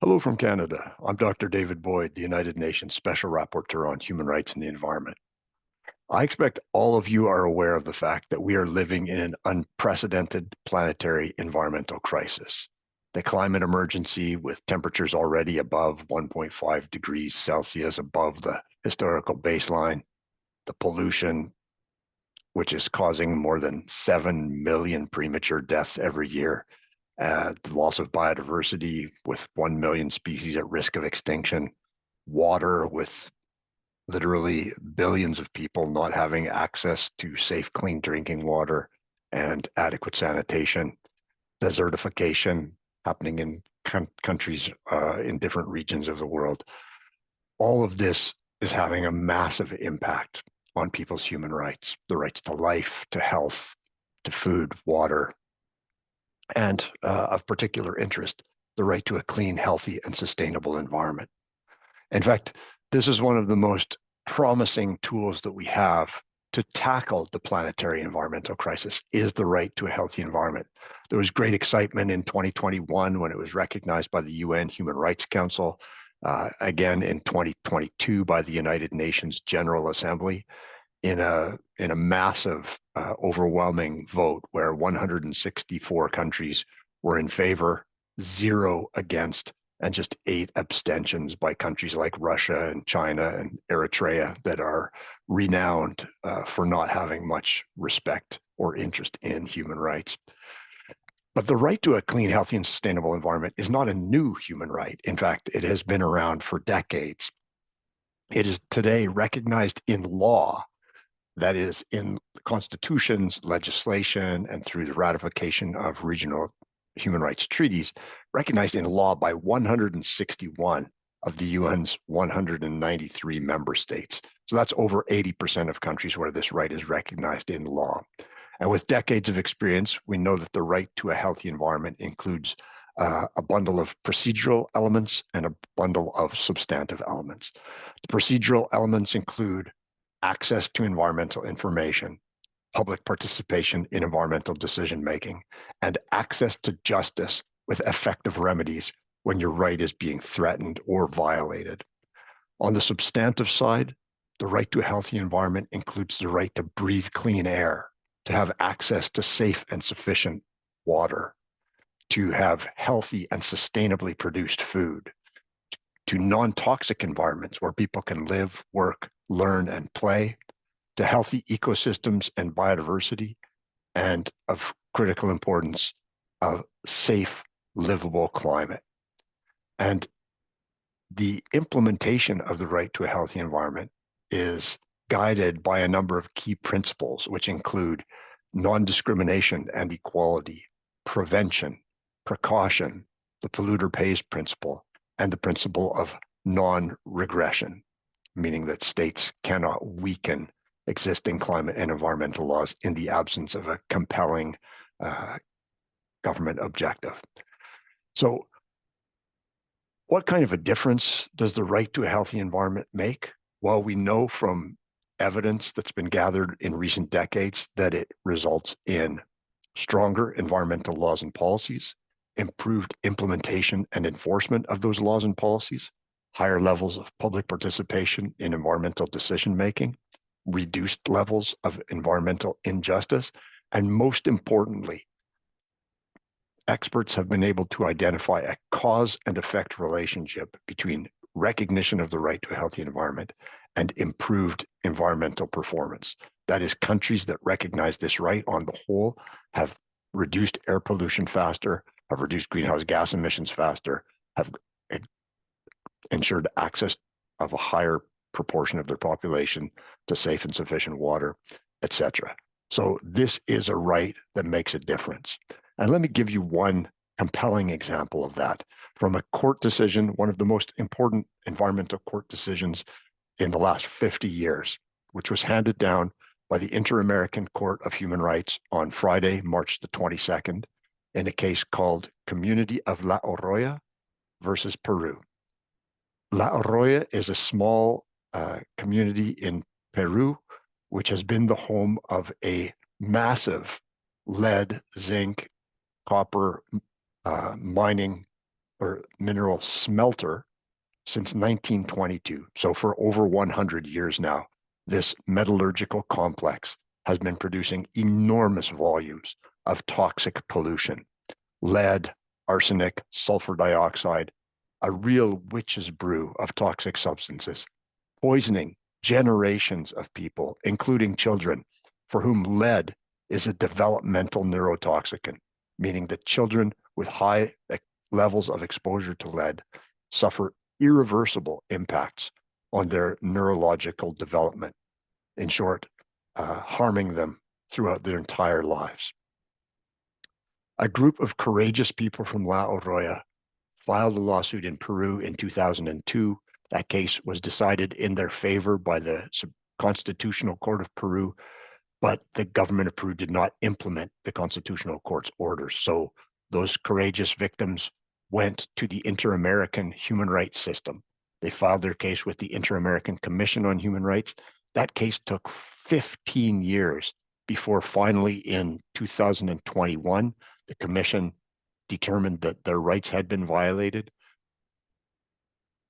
Hello from Canada. I'm Dr. David Boyd, the United Nations Special Rapporteur on Human Rights and the Environment. I expect all of you are aware of the fact that we are living in an unprecedented planetary environmental crisis. The climate emergency, with temperatures already above 1.5 degrees Celsius above the historical baseline, the pollution, which is causing more than 7 million premature deaths every year, the loss of biodiversity with 1 million species at risk of extinction, water with literally billions of people not having access to safe, clean drinking water and adequate sanitation, desertification happening in countries in different regions of the world. All of this is having a massive impact on people's human rights, the rights to life, to health, to food, water, and of particular interest, the right to a clean, healthy, and sustainable environment. In fact, this is one of the most promising tools that we have to tackle the planetary environmental crisis is the right to a healthy environment. There was great excitement in 2021 when it was recognized by the UN Human Rights Council, again in 2022 by the United Nations General Assembly, in a massive, overwhelming vote where 164 countries were in favor, 0 against, and just 8 abstentions by countries like Russia and China and Eritrea that are renowned for not having much respect or interest in human rights. But the right to a clean, healthy, and sustainable environment is not a new human right. In fact, it has been around for decades. It is today recognized in law, that is in constitutions, legislation, and through the ratification of regional human rights treaties, recognized in law by 161 of the UN's 193 member states. So that's over 80% of countries where this right is recognized in law. And with decades of experience, we know that the right to a healthy environment includes a bundle of procedural elements and a bundle of substantive elements. The procedural elements include access to environmental information, public participation in environmental decision-making, and access to justice with effective remedies when your right is being threatened or violated. On the substantive side, the right to a healthy environment includes the right to breathe clean air, to have access to safe and sufficient water, to have healthy and sustainably produced food, to non-toxic environments where people can live, work, learn, and play, to healthy ecosystems and biodiversity, and of critical importance, of safe, livable climate. And the implementation of the right to a healthy environment is guided by a number of key principles, which include non-discrimination and equality, prevention, precaution, the polluter pays principle, and the principle of non-regression, meaning that states cannot weaken existing climate and environmental laws in the absence of a compelling government objective. So what kind of a difference does the right to a healthy environment make? Well, we know from evidence that's been gathered in recent decades that it results in stronger environmental laws and policies, improved implementation and enforcement of those laws and policies, higher levels of public participation in environmental decision-making, reduced levels of environmental injustice, and most importantly, experts have been able to identify a cause and effect relationship between recognition of the right to a healthy environment and improved environmental performance. That is, countries that recognize this right on the whole have reduced air pollution faster, have reduced greenhouse gas emissions faster, have ensured access of a higher proportion of their population to safe and sufficient water, etc. So this is a right that makes a difference. And let me give you one compelling example of that from a court decision, one of the most important environmental court decisions in the last 50 years, which was handed down by the Inter-American Court of Human Rights on Friday, March the 22nd, in a case called Community of La Oroya versus Peru. La Oroya is a small community in Peru, which has been the home of a massive lead, zinc, copper mining or mineral smelter since 1922. So for over 100 years now, this metallurgical complex has been producing enormous volumes of toxic pollution, lead, arsenic, sulfur dioxide, a real witch's brew of toxic substances, poisoning generations of people, including children, for whom lead is a developmental neurotoxicant, meaning that children with high levels of exposure to lead suffer irreversible impacts on their neurological development. In short, harming them throughout their entire lives. A group of courageous people from La Oroya filed a lawsuit in Peru in 2002. That case was decided in their favor by the Constitutional Court of Peru, but the government of Peru did not implement the Constitutional Court's orders. So those courageous victims went to the Inter-American Human Rights System. They filed their case with the Inter-American Commission on Human Rights. That case took 15 years before finally in 2021, the commission determined that their rights had been violated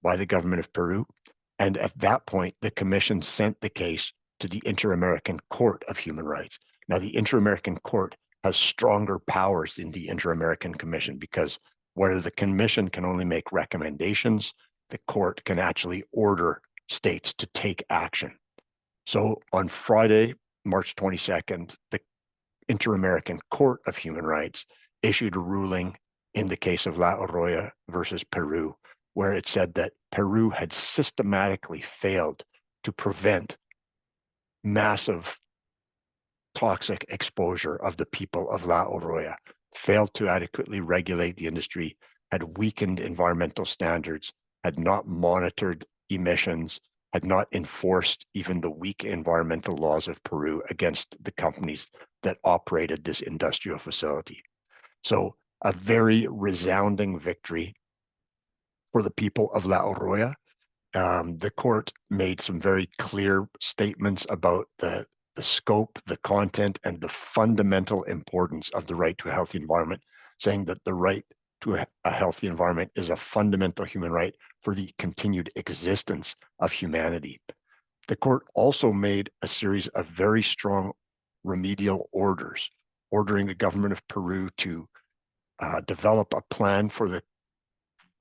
by the government of Peru. And at that point, the commission sent the case to the Inter-American Court of Human Rights. Now, the Inter-American Court has stronger powers than the Inter-American Commission because where the commission can only make recommendations, the court can actually order states to take action. So on Friday, March 22nd, the Inter-American Court of Human Rights issued a ruling in the case of La Oroya versus Peru, where it said that Peru had systematically failed to prevent massive toxic exposure of the people of La Oroya, failed to adequately regulate the industry, had weakened environmental standards, had not monitored emissions, had not enforced even the weak environmental laws of Peru against the companies that operated this industrial facility. So a very resounding victory for the people of La Oroya. The court made some very clear statements about the scope, the content, and the fundamental importance of the right to a healthy environment, saying that the right to a healthy environment is a fundamental human right for the continued existence of humanity. The court also made a series of very strong remedial orders, ordering the government of Peru to develop a plan for the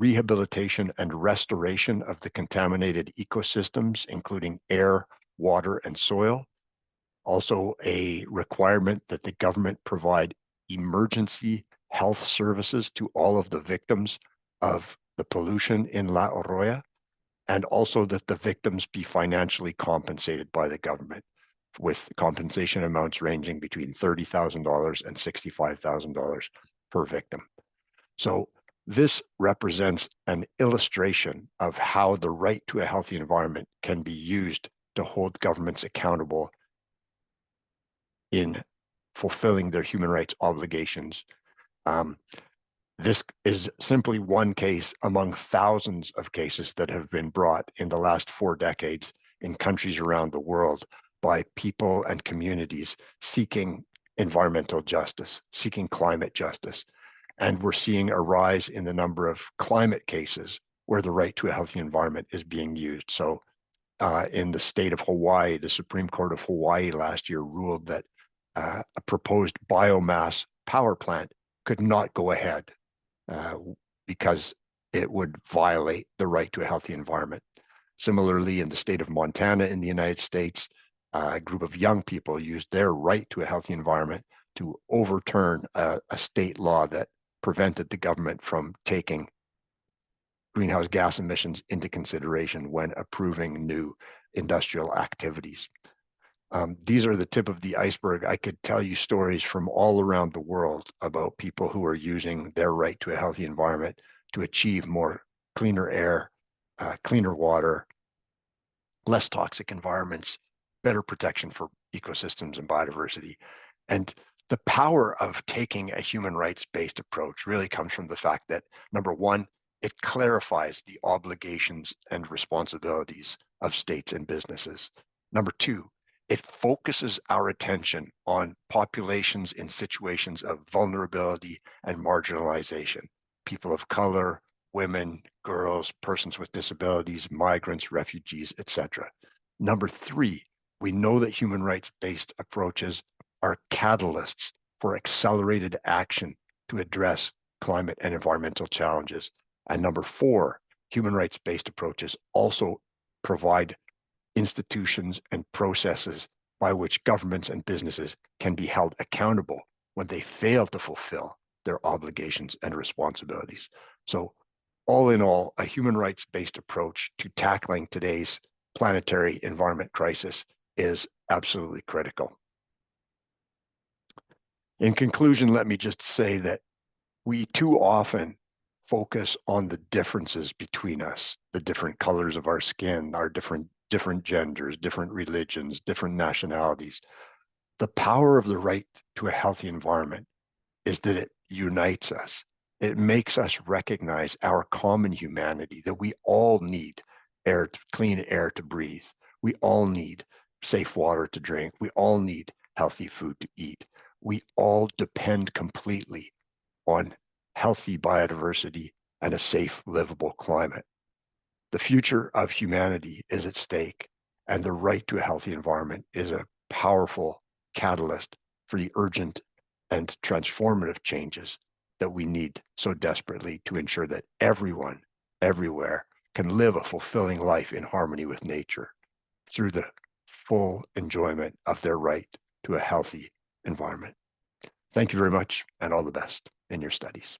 rehabilitation and restoration of the contaminated ecosystems, including air, water, and soil. Also, a requirement that the government provide emergency health services to all of the victims of the pollution in La Oroya, and also that the victims be financially compensated by the government, with compensation amounts ranging between $30,000 and $65,000 per victim. So this represents an illustration of how the right to a healthy environment can be used to hold governments accountable in fulfilling their human rights obligations. This is simply one case among thousands of cases that have been brought in the last 4 decades in countries around the world by people and communities seeking environmental justice, seeking climate justice. And we're seeing a rise in the number of climate cases where the right to a healthy environment is being used. So in the state of Hawaii, the Supreme Court of Hawaii last year ruled that a proposed biomass power plant could not go ahead because it would violate the right to a healthy environment. Similarly, in the state of Montana in the United States, a group of young people used their right to a healthy environment to overturn a state law that prevented the government from taking greenhouse gas emissions into consideration when approving new industrial activities. These are the tip of the iceberg. I could tell you stories from all around the world about people who are using their right to a healthy environment to achieve more cleaner air, cleaner water, less toxic environments, better protection for ecosystems and biodiversity. And the power of taking a human rights-based approach really comes from the fact that, number one, it clarifies the obligations and responsibilities of states and businesses. Number two, it focuses our attention on populations in situations of vulnerability and marginalization, people of color, women, girls, persons with disabilities, migrants, refugees, etc. Number three, we know that human rights-based approaches are catalysts for accelerated action to address climate and environmental challenges. And number four, human rights-based approaches also provide institutions and processes by which governments and businesses can be held accountable when they fail to fulfill their obligations and responsibilities. So all in all, a human rights-based approach to tackling today's planetary environment crisis is absolutely critical. In conclusion, let me just say that we too often focus on the differences between us, the different colors of our skin, our different genders, different religions, different nationalities. The power of the right to a healthy environment is that it unites us. It makes us recognize our common humanity, that we all need clean air to breathe. We all need safe water to drink. We all need healthy food to eat. We all depend completely on healthy biodiversity and a safe, livable climate. The future of humanity is at stake, and the right to a healthy environment is a powerful catalyst for the urgent and transformative changes that we need so desperately to ensure that everyone, everywhere, can live a fulfilling life in harmony with nature through the full enjoyment of their right to a healthy environment. Thank you very much, and all the best in your studies.